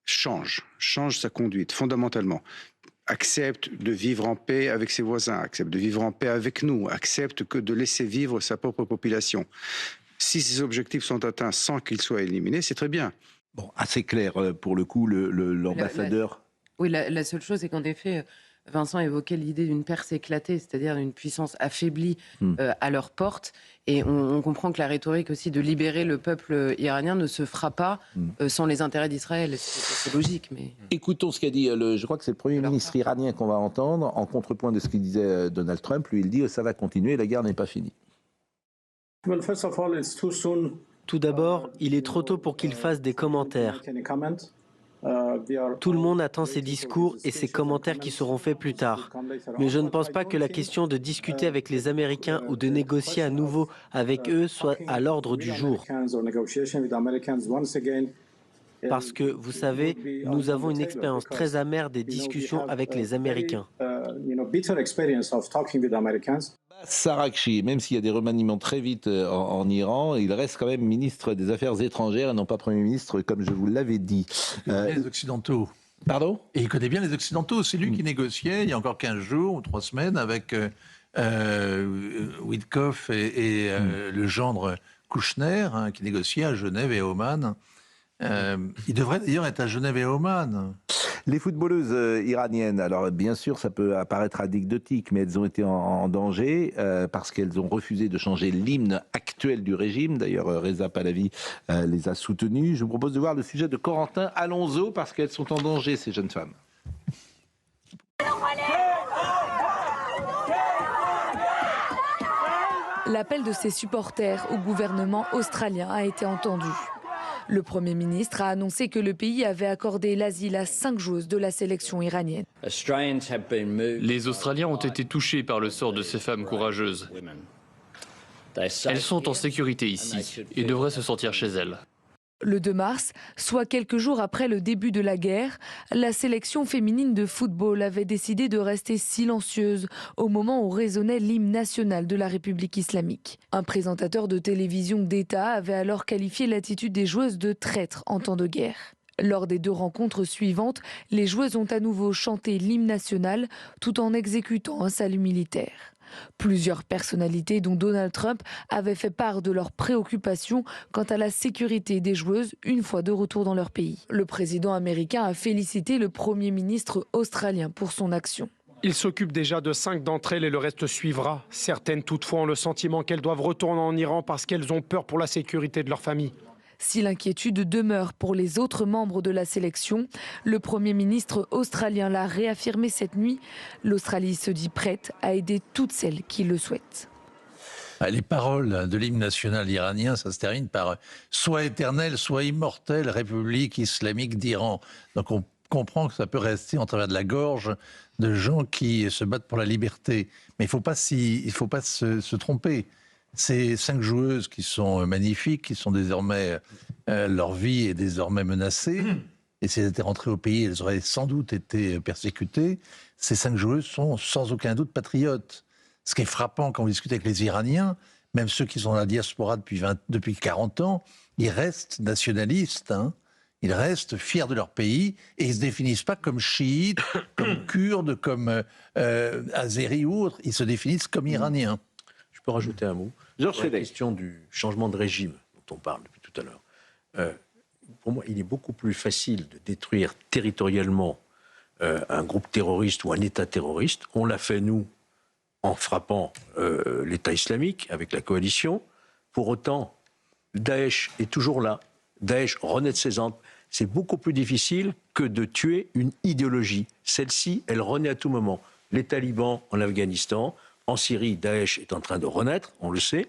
change sa conduite fondamentalement. Accepte de vivre en paix avec ses voisins, accepte de vivre en paix avec nous, accepte de laisser vivre sa propre population. Si ces objectifs sont atteints sans qu'il soit éliminé, c'est très bien. Bon, assez clair pour le coup, l'ambassadeur. Oui, la seule chose, c'est qu'en effet, Vincent évoquait l'idée d'une Perse éclatée, c'est-à-dire d'une puissance affaiblie à leur porte. Et on comprend que la rhétorique aussi de libérer le peuple iranien ne se fera pas sans les intérêts d'Israël. C'est logique. Mais... Écoutons ce qu'a dit, je crois que c'est le Premier ministre iranien qu'on va entendre, en contrepoint de ce qu'il disait Donald Trump. Lui, il dit ça va continuer, la guerre n'est pas finie. Tout d'abord, il est trop tôt pour qu'il fasse des commentaires. Tout le monde attend ses discours et ses commentaires qui seront faits plus tard. Mais je ne pense pas que la question de discuter avec les Américains ou de négocier à nouveau avec eux soit à l'ordre du jour. Parce que, vous savez, nous avons une expérience très amère des discussions avec les Américains. Sarakchi, même s'il y a des remaniements très vite en Iran, il reste quand même ministre des Affaires étrangères et non pas Premier ministre, comme je vous l'avais dit. Les Occidentaux. Pardon ? Et il connaît bien les Occidentaux. C'est lui qui négociait, il y a encore 15 jours ou 3 semaines, avec Witkoff et le gendre Kouchner, qui négociaient à Genève et à Oman. Il devrait d'ailleurs être à Genève et à Oman. Les footballeuses iraniennes, alors bien sûr ça peut apparaître anecdotique, mais elles ont été en danger parce qu'elles ont refusé de changer l'hymne actuel du régime. D'ailleurs Reza Pahlavi les a soutenues. Je vous propose de voir le sujet de Corentin Alonso parce qu'elles sont en danger, ces jeunes femmes. L'appel de ses supporters au gouvernement australien a été entendu. Le Premier ministre a annoncé que le pays avait accordé l'asile à 5 joueuses de la sélection iranienne. Les Australiens ont été touchés par le sort de ces femmes courageuses. Elles sont en sécurité ici et devraient se sentir chez elles. Le 2 mars, soit quelques jours après le début de la guerre, la sélection féminine de football avait décidé de rester silencieuse au moment où résonnait l'hymne national de la République islamique. Un présentateur de télévision d'État avait alors qualifié l'attitude des joueuses de traîtres en temps de guerre. Lors des 2 rencontres suivantes, les joueuses ont à nouveau chanté l'hymne national tout en exécutant un salut militaire. Plusieurs personnalités, dont Donald Trump, avaient fait part de leurs préoccupations quant à la sécurité des joueuses une fois de retour dans leur pays. Le président américain a félicité le Premier ministre australien pour son action. Il s'occupe déjà de 5 d'entre elles et le reste suivra. Certaines toutefois ont le sentiment qu'elles doivent retourner en Iran parce qu'elles ont peur pour la sécurité de leur famille. Si l'inquiétude demeure pour les autres membres de la sélection, le Premier ministre australien l'a réaffirmé cette nuit. L'Australie se dit prête à aider toutes celles qui le souhaitent. Les paroles de l'hymne national iranien, ça se termine par « Soit éternelle, soit immortelle République islamique d'Iran ». Donc on comprend que ça peut rester en travers de la gorge de gens qui se battent pour la liberté. Mais il ne faut pas se tromper. Ces 5 joueuses qui sont magnifiques, qui sont désormais, leur vie est désormais menacée, et si elles étaient rentrées au pays, elles auraient sans doute été persécutées. Ces 5 joueuses sont sans aucun doute patriotes. Ce qui est frappant quand on discute avec les Iraniens, même ceux qui sont dans la diaspora depuis 40 ans, ils restent nationalistes, ils restent fiers de leur pays, et ils ne se définissent pas comme chiites, comme kurdes, comme azéris ou autres, ils se définissent comme iraniens. Je peux rajouter un mot sur la question du changement de régime dont on parle depuis tout à l'heure. Pour moi, il est beaucoup plus facile de détruire territorialement un groupe terroriste ou un État terroriste. On l'a fait, nous, en frappant l'État islamique avec la coalition. Pour autant, Daesh est toujours là. Daesh renaît de ses cendres. C'est beaucoup plus difficile que de tuer une idéologie. Celle-ci, elle renaît à tout moment. Les talibans en Afghanistan, en Syrie, Daesh est en train de renaître, on le sait.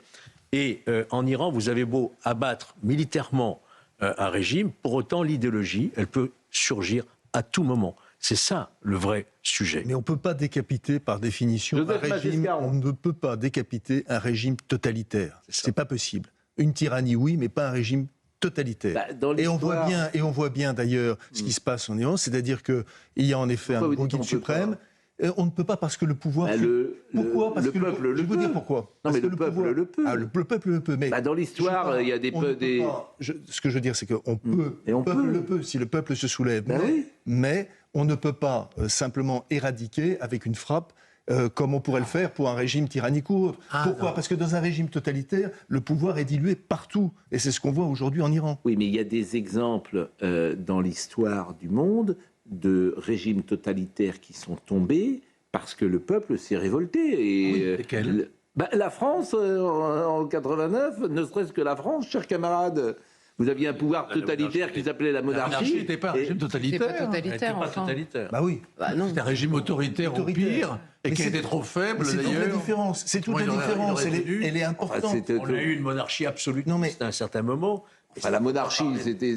Et en Iran, vous avez beau abattre militairement un régime, pour autant l'idéologie, elle peut surgir à tout moment. C'est ça le vrai sujet. Mais on ne peut pas décapiter par définition un régime. On ne peut pas décapiter un régime totalitaire. C'est pas possible. Une tyrannie, oui, mais pas un régime totalitaire. Et on voit bien d'ailleurs ce qui se passe en Iran, c'est-à-dire qu'il y a en effet un nouveau guide suprême. On ne peut pas parce que le pouvoir... Pourquoi ? Parce que le peuple le peut. Je vais vous dire pourquoi. Non, mais le peuple le peut. Le peuple le peut, mais... dans l'histoire, il y a des... Ce que je veux dire, c'est qu'on peut... Le peuple le peut, si le peuple se soulève. Mais on ne peut pas simplement éradiquer avec une frappe comme on pourrait le faire pour un régime tyrannique ou autre. Pourquoi ? Parce que dans un régime totalitaire, le pouvoir est dilué partout. Et c'est ce qu'on voit aujourd'hui en Iran. Oui, mais il y a des exemples dans l'histoire du monde de régimes totalitaires qui sont tombés parce que le peuple s'est révolté. Et, lesquels ? La France, en 89, ne serait-ce que la France, chers camarades. Vous aviez un pouvoir totalitaire qui s'appelait la monarchie. La monarchie n'était pas un régime totalitaire. C'était pas totalitaire, enfin. Bah oui. C'était un régime autoritaire au pire, et qui était trop faible, d'ailleurs. C'est toute la différence. C'est toute la différence. Elle est importante. On a eu une monarchie absolue à un certain moment. La monarchie, c'était...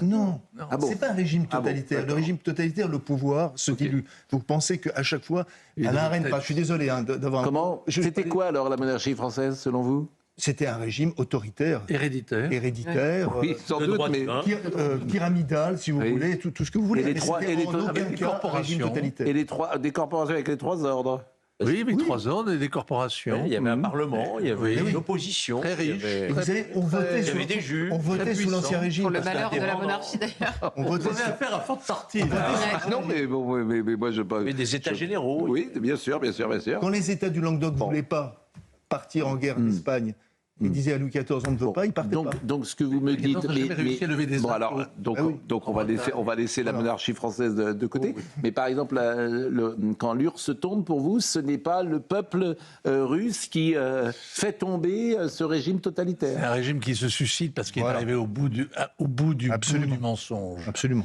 Non, c'est pas un régime totalitaire. Le régime totalitaire, le pouvoir se dilue. Vous pensez qu'à chaque fois, à l'arène... Je suis désolé d'avoir... Comment ? C'était quoi alors la monarchie française, selon vous ? C'était un régime autoritaire. Héréditaire. Oui, sans doute, mais... pyramidal, si vous voulez, tout ce que vous voulez. Et des corporations. Et des corporations avec les 3 ordres. Oui, mais 3 ordres et des corporations. Il y avait un parlement, il y avait une opposition. Très riche. Vous savez, on votait sous l'Ancien Régime. Pour le malheur de la monarchie, d'ailleurs. On avait affaire à forte partie. Non, mais moi, je pas... Mais des États généraux. Oui, bien sûr. Quand les États du Languedoc ne voulaient pas partir en guerre d'Espagne, ils disaient à Louis XIV, on ne veut pas, il partait pas. Donc, ce que vous me dites... Donc, on va laisser la monarchie française de côté. Mais par exemple, quand l'URSS se tourne, pour vous, ce n'est pas le peuple russe qui fait tomber ce régime totalitaire. C'est un régime qui se suscite parce qu'il est arrivé au bout du mensonge. Absolument.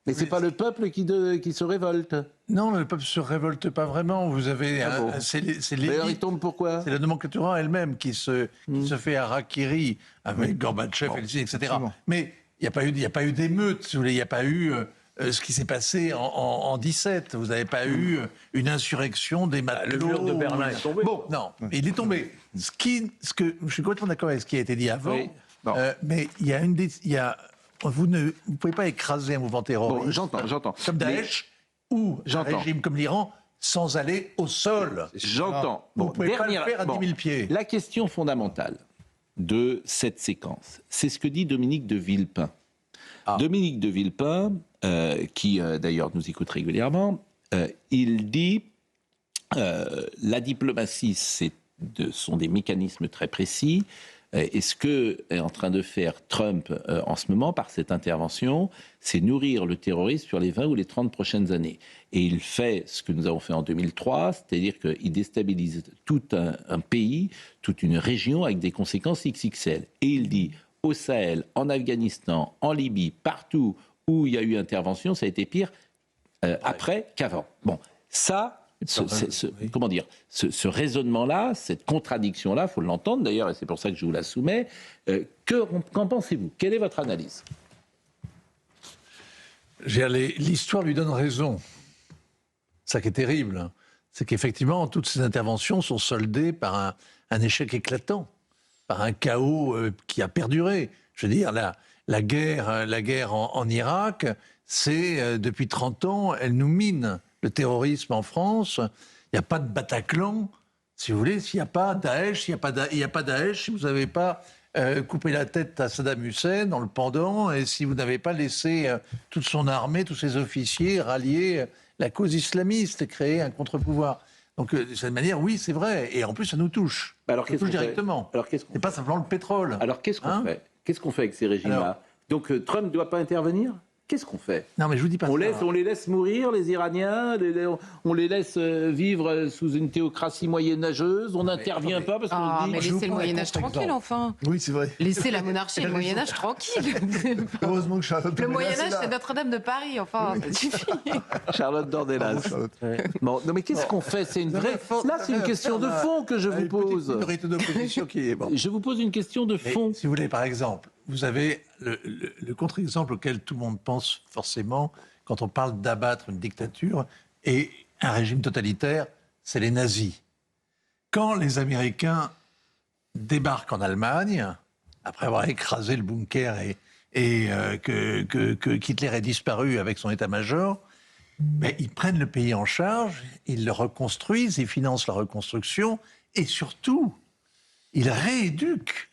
Mais c'est pas le peuple qui se révolte. Non, le peuple se révolte pas vraiment. Vous avez, c'est d'ailleurs, il tombe pourquoi ? C'est la nomenclature elle-même qui se fait harakiri avec Gorbatchev, Helsinki, etc. Absolument. Mais il n'y a pas eu d'émeute, si vous voulez. Il n'y a pas eu ce qui s'est passé en 17. Vous n'avez pas eu une insurrection des matelots. Le mur de Berlin est tombé. Bon, non, il est tombé. Ce que je suis complètement d'accord avec ce qui a été dit avant. Oui. Mais il y a vous ne pouvez pas écraser un mouvement terroriste j'entends. Comme Daesh ou un régime comme l'Iran sans aller au sol. J'entends. Vous ne pouvez pas le faire à 10 000 pieds. La question fondamentale de cette séquence, c'est ce que dit Dominique de Villepin. Dominique de Villepin, qui d'ailleurs nous écoute régulièrement, il dit la diplomatie, sont des mécanismes très précis. Et ce que est en train de faire Trump en ce moment par cette intervention, c'est nourrir le terrorisme sur les 20 ou les 30 prochaines années. Et il fait ce que nous avons fait en 2003, c'est-à-dire qu'il déstabilise tout un pays, toute une région avec des conséquences XXL. Et il dit, au Sahel, en Afghanistan, en Libye, partout où il y a eu intervention, ça a été pire après qu'avant. Bon, ça... Comment dire, ce raisonnement-là, cette contradiction-là, il faut l'entendre d'ailleurs, et c'est pour ça que je vous la soumets. Qu'en pensez-vous ? Quelle est votre analyse ? L'histoire lui donne raison. Ça qui est terrible, c'est qu'effectivement, toutes ces interventions sont soldées par un échec éclatant, par un chaos qui a perduré. Je veux dire, la guerre en Irak, c'est depuis 30 ans, elle nous mine. Le terrorisme en France, il n'y a pas de Bataclan, si vous voulez, s'il n'y a pas Daesh, il n'y a pas Daesh, si vous n'avez pas coupé la tête à Saddam Hussein dans le pendant, et si vous n'avez pas laissé toute son armée, tous ses officiers rallier la cause islamiste et créer un contre-pouvoir. Donc, de cette manière, oui, c'est vrai. Et en plus, ça nous touche. Alors, ça touche directement. C'est pas simplement le pétrole. Alors, qu'est-ce qu'on fait ? Qu'est-ce qu'on fait avec ces régimes-là ? Donc, Trump ne doit pas intervenir ? Qu'est-ce qu'on fait ? Non, mais je vous dis pas ça. On les laisse mourir, les Iraniens, on les laisse vivre sous une théocratie moyenâgeuse, on n'intervient pas parce qu'on dit... mais laissez le Moyen-Âge tranquille, enfin. Oui, c'est vrai. Laissez la monarchie et le Moyen-Âge tranquille. Heureusement que Charlotte... Le Moyen-Âge, c'est Notre-Dame de Paris, enfin, ça suffit. Charlotte Dornelas. Bon, non, mais qu'est-ce qu'on fait ? C'est une vraie... Là, c'est une question de fond que je vous pose. Je vous pose une question de fond. Si vous voulez, par exemple, vous avez le contre-exemple auquel tout le monde pense forcément quand on parle d'abattre une dictature et un régime totalitaire, c'est les nazis. Quand les Américains débarquent en Allemagne, après avoir écrasé le bunker et que Hitler ait disparu avec son état-major, mais ils prennent le pays en charge, ils le reconstruisent, ils financent la reconstruction et surtout, ils rééduquent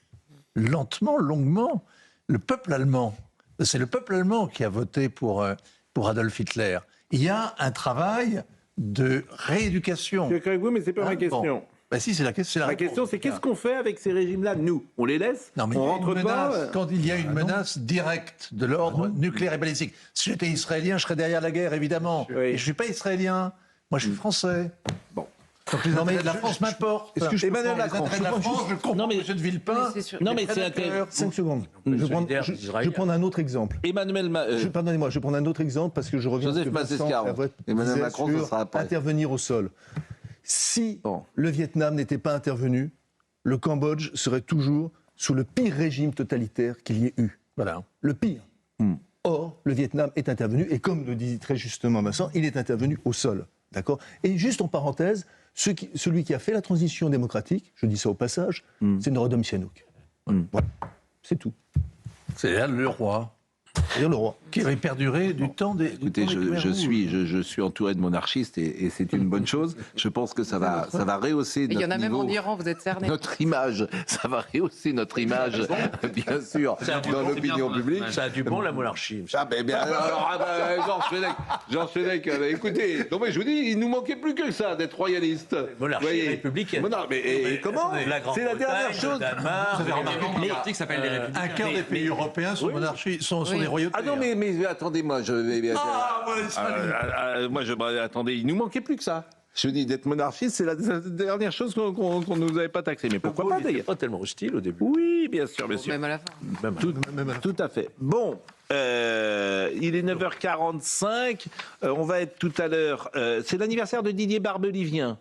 lentement, longuement le peuple allemand. C'est le peuple allemand qui a voté pour Adolf Hitler. Il y a un travail de rééducation. Je suis d'accord avec vous, mais c'est pas ma question. Bon. Bah si, c'est la question. Ma question, c'est qu'est-ce qu'on fait avec ces régimes-là, nous? On les laisse? Non, mais on rentre pas? Quand il y a une menace directe de l'ordre nucléaire et balistique. Si j'étais israélien, je serais derrière la guerre, évidemment. Et je ne suis pas israélien. Moi, je suis français. Bon. Donc les intérêts de la France m'importent. Est-ce que Emmanuel Macron, les intérêts de la France, je comprends que je ne Villepin. Non, mais c'est intéressant. 5 secondes. Je vais prendre un autre exemple. Pardonnez-moi, je vais prendre un autre exemple parce que je reviens Joseph Massescaron. Emmanuel Macron, ce sera après. Intervenir au sol. Si le Vietnam n'était pas intervenu, le Cambodge serait toujours sous le pire régime totalitaire qu'il y ait eu. Voilà. Le pire. Or, le Vietnam est intervenu, et comme le dit très justement Vincent, il est intervenu au sol. D'accord ? Et juste en parenthèse, celui qui a fait la transition démocratique, je dis ça au passage, c'est Norodom Sihanouk. Voilà. C'est tout. C'est le roi. C'est-à-dire le roi. Qui avait perduré du temps des. Écoutez, je suis entouré de monarchistes et c'est une bonne chose. Je pense que ça va rehausser notre niveau. Il y en a même en Iran, vous êtes cerné. Notre image, ça va rehausser notre image, bien sûr, dans l'opinion publique. Ça a du bon, la monarchie. Ah ben bien, alors, Jean Sénèque, écoutez, non mais je vous dis, il nous manquait plus que ça, d'être royaliste. Monarchie républicaine. Non, mais comment? C'est la dernière chose. Un quart des pays européens sont monarchies, sont des royautés. Ah non, mais attendez, moi, attendez, il nous manquait plus que ça. Je dis, d'être monarchiste, c'est la dernière chose qu'on ne nous avait pas taxé. Mais pourquoi pas, d'ailleurs? Pas tellement hostile au début. Oui, bien sûr, bien sûr. Même à la fin. Tout à fait. Bon, il est 9h45. On va être tout à l'heure. C'est l'anniversaire de Didier Barbelivien.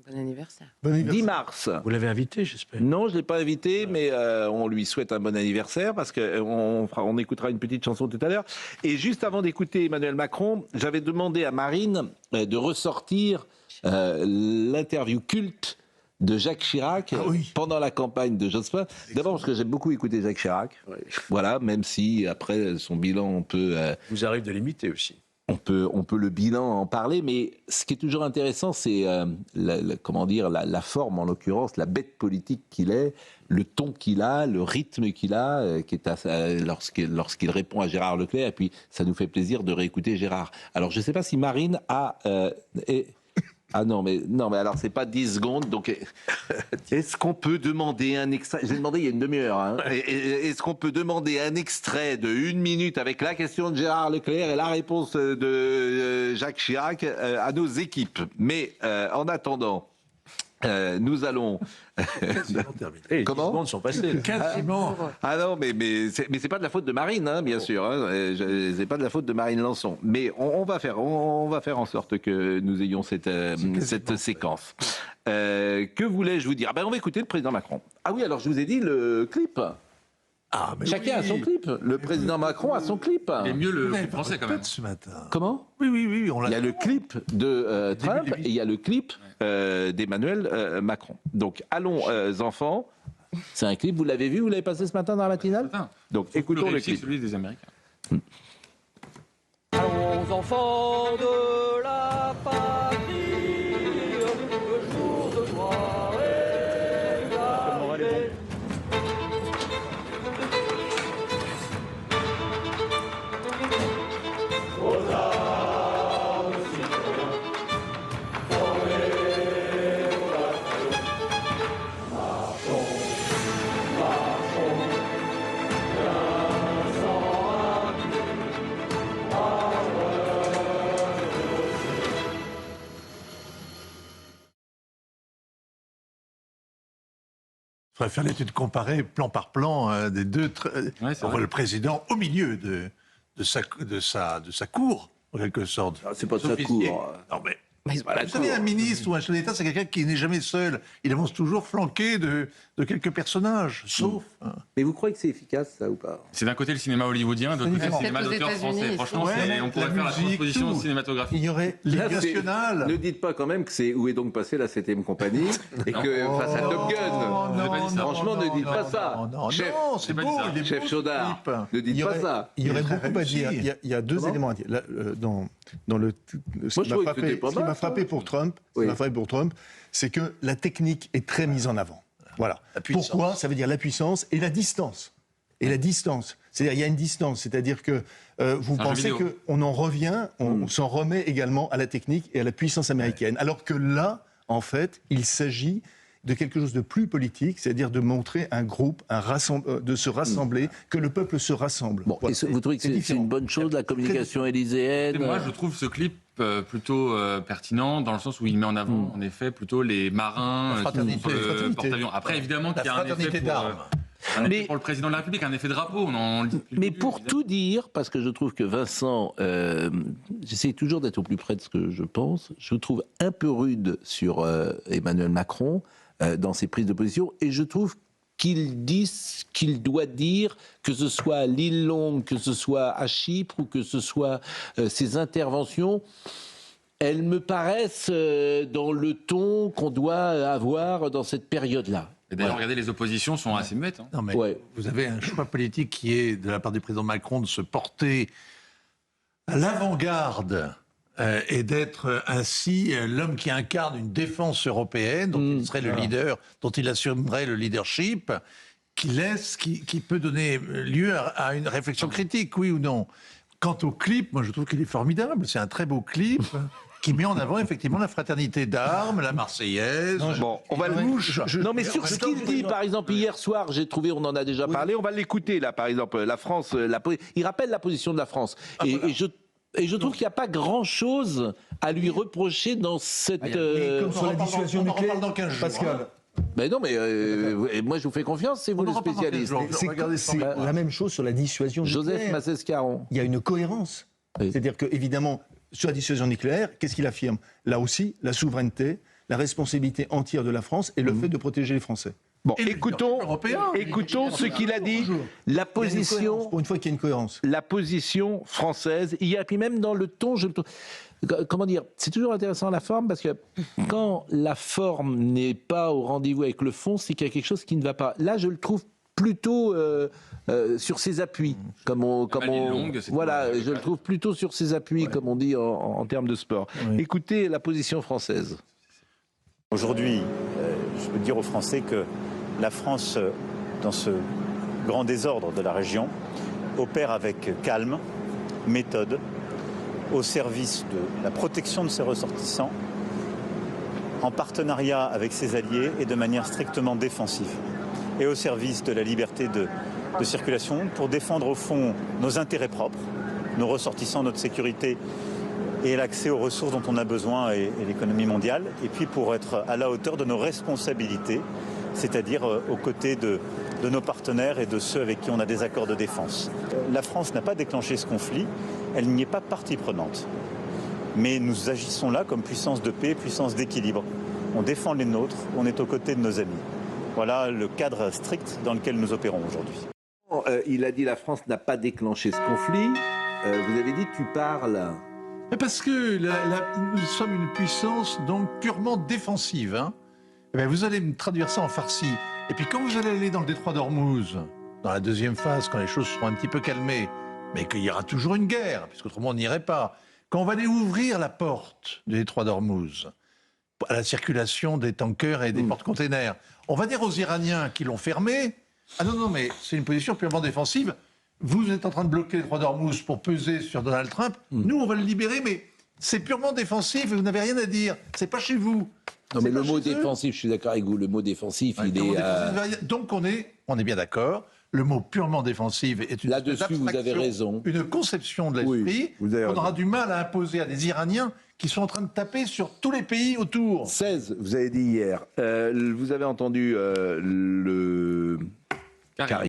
Bon anniversaire. 10 mars. Vous l'avez invité, j'espère? Non, je ne l'ai pas invité, mais on lui souhaite un bon anniversaire parce qu'on écoutera une petite chanson tout à l'heure. Et juste avant d'écouter Emmanuel Macron, j'avais demandé à Marine de ressortir l'interview culte de Jacques Chirac pendant la campagne de Jospin. D'abord parce que j'ai beaucoup écouté Jacques Chirac. Oui. Voilà, même si après son bilan, on peut... Vous arrive de l'imiter aussi. On peut le bilan en parler, mais ce qui est toujours intéressant, c'est la forme, en l'occurrence, la bête politique qu'il est, le ton qu'il a, le rythme qu'il a, qui est lorsqu'il répond à Gérard Leclerc, et puis ça nous fait plaisir de réécouter Gérard. Alors je ne sais pas si Marine a... Ah non, mais alors c'est pas 10 secondes, donc est-ce qu'on peut demander un extrait? J'ai demandé il y a une demi-heure. Hein. Est-ce qu'on peut demander un extrait de 1 minute avec la question de Gérard Leclerc et la réponse de Jacques Chirac à nos équipes? Mais en attendant, nous allons... Comment? 10 secondes sont passées. Quasiment. Ah non, mais c'est pas de la faute de Marine, hein, bien sûr. Hein, c'est pas de la faute de Marine Lançon. Mais on va faire en sorte que nous ayons cette séquence. Que voulais-je vous dire? On va écouter le président Macron. Ah oui, alors je vous ai dit le clip. Ah, mais chacun a son clip. Le président Macron a son clip. Il est mieux le français quand même. Ce matin. Comment? Oui. Il y a le clip de Trump et il y a le clip d'Emmanuel Macron. Donc allons, enfants. C'est un clip, vous l'avez vu, vous l'avez passé ce matin dans la matinale? Donc écoutons le clip. Celui des Américains. Allons, enfants de la patrie, le jour de gloire est arrivé. Il faudrait faire l'étude comparée, plan par plan, des deux. On voit le président au milieu de sa cour, en quelque sorte. C'est pas de sa cour. Non, mais Vous savez, un ministre ou un chef d'État, c'est quelqu'un qui n'est jamais seul. Il avance toujours flanqué de quelques personnages, sauf... Mais vous croyez que c'est efficace, ça, ou pas? C'est d'un côté le cinéma hollywoodien, de l'autre côté le cinéma d'auteur français. Franchement, on pourrait faire la transposition cinématographique. Il y aurait l'Équipe nationale. Ne dites pas quand même que c'est Où est donc passée la 7e compagnie et que face à Top Gun. Franchement, ne dites pas ça. Chef, c'est beau, chef Chaudard, ne dites pas ça. Il y aurait beaucoup à dire. Il y a deux éléments à dire. Là, ce qui m'a frappé pour Trump, c'est que la technique est très mise en avant. Voilà. Pourquoi? Ça veut dire la puissance et la distance. C'est-à-dire, il y a une distance. C'est-à-dire que vous pensez qu'on en revient, on s'en remet également à la technique et à la puissance américaine. Alors que là, en fait, il s'agit de quelque chose de plus politique, c'est-à-dire de montrer un groupe, de se rassembler, que le peuple se rassemble. Bon, et vous trouvez que c'est une bonne chose, la communication élyséenne? Moi, je trouve ce clip plutôt pertinent, dans le sens où il met en avant, en effet, plutôt les marins, porte-avions. Après, évidemment, qu'il y a un effet pour le président de la République, un effet drapeau. Mais pour tout dire, parce que je trouve que Vincent, j'essaie toujours d'être au plus près de ce que je pense, je vous trouve un peu rude sur Emmanuel Macron dans ses prises de position, et je trouve qu'il dit ce qu'il doit dire, que ce soit à l'île Longue, que ce soit à Chypre, ou que ce soit ses interventions. Elles me paraissent dans le ton qu'on doit avoir dans cette période-là. Et d'ailleurs, regardez, les oppositions sont assez muettes. Non, mais vous avez un choix politique qui est, de la part du président Macron, de se porter à l'avant-garde et d'être ainsi l'homme qui incarne une défense européenne, dont il serait le leader, dont il assumerait le leadership, qui peut donner lieu à une réflexion critique, oui ou non. Quant au clip, moi je trouve qu'il est formidable. C'est un très beau clip. Qui met en avant effectivement la fraternité d'armes, la Marseillaise. Bon, on va non, mais sur ce qu'il dit, par exemple, hier soir, j'ai trouvé, on en a déjà parlé, on va l'écouter là, par exemple, la France, il rappelle la position de la France. Et je trouve qu'il n'y a pas grand-chose à lui reprocher dans cette... Comme sur la dissuasion nucléaire, on en parle dans 15 jours. Pascal. Mais non, mais moi je vous fais confiance, c'est vous le spécialiste. C'est la même chose sur la dissuasion nucléaire. Joseph Massescaron. Il y a une cohérence. C'est-à-dire qu'évidemment, sur la dissuasion nucléaire, qu'est-ce qu'il affirme? Là aussi, la souveraineté, la responsabilité entière de la France et le fait de protéger les Français. Bon, écoutons ce qu'il a dit. La position, pour une fois qu'il y a une cohérence. La position française. Il y a puis même dans le ton, comment dire, c'est toujours intéressant la forme, parce que quand la forme n'est pas au rendez-vous avec le fond, c'est qu'il y a quelque chose qui ne va pas. Là, je le trouve plutôt sur ses appuis, je le trouve plutôt sur ses appuis, comme on dit en termes de sport. Écoutez la position française. Aujourd'hui, je veux dire aux Français que la France, dans ce grand désordre de la région, opère avec calme, méthode, au service de la protection de ses ressortissants, en partenariat avec ses alliés et de manière strictement défensive, et au service de la liberté de circulation pour défendre au fond nos intérêts propres, nos ressortissants, notre sécurité et l'accès aux ressources dont on a besoin et l'économie mondiale, et puis pour être à la hauteur de nos responsabilités, c'est-à-dire aux côtés de nos partenaires et de ceux avec qui on a des accords de défense. La France n'a pas déclenché ce conflit, elle n'y est pas partie prenante. Mais nous agissons là comme puissance de paix, puissance d'équilibre. On défend les nôtres, on est aux côtés de nos amis. Voilà le cadre strict dans lequel nous opérons aujourd'hui. Il a dit la France n'a pas déclenché ce conflit. Vous avez dit tu parles... Parce que nous sommes une puissance donc purement défensive. Hein. Eh bien, vous allez me traduire ça en farci. Et puis quand vous allez aller dans le détroit d'Ormuz, dans la deuxième phase, quand les choses seront un petit peu calmées, mais qu'il y aura toujours une guerre, puisqu'autrement on n'irait pas, quand on va aller ouvrir la porte du détroit d'Ormuz à la circulation des tankers et des porte-containers, on va dire aux Iraniens qui l'ont fermé, ah non, mais c'est une position purement défensive, vous êtes en train de bloquer le détroit d'Ormuz pour peser sur Donald Trump, nous on va le libérer, mais c'est purement défensif et vous n'avez rien à dire, c'est pas chez vous. Non, mais le mot défensif, je suis d'accord avec vous, le mot défensif, il est... Donc on est bien d'accord, le mot purement défensif est une là-dessus, vous avez raison. Une conception de l'esprit qu'on aura du mal à imposer à des Iraniens qui sont en train de taper sur tous les pays autour. 16, vous avez dit hier. Vous avez entendu le... Karim.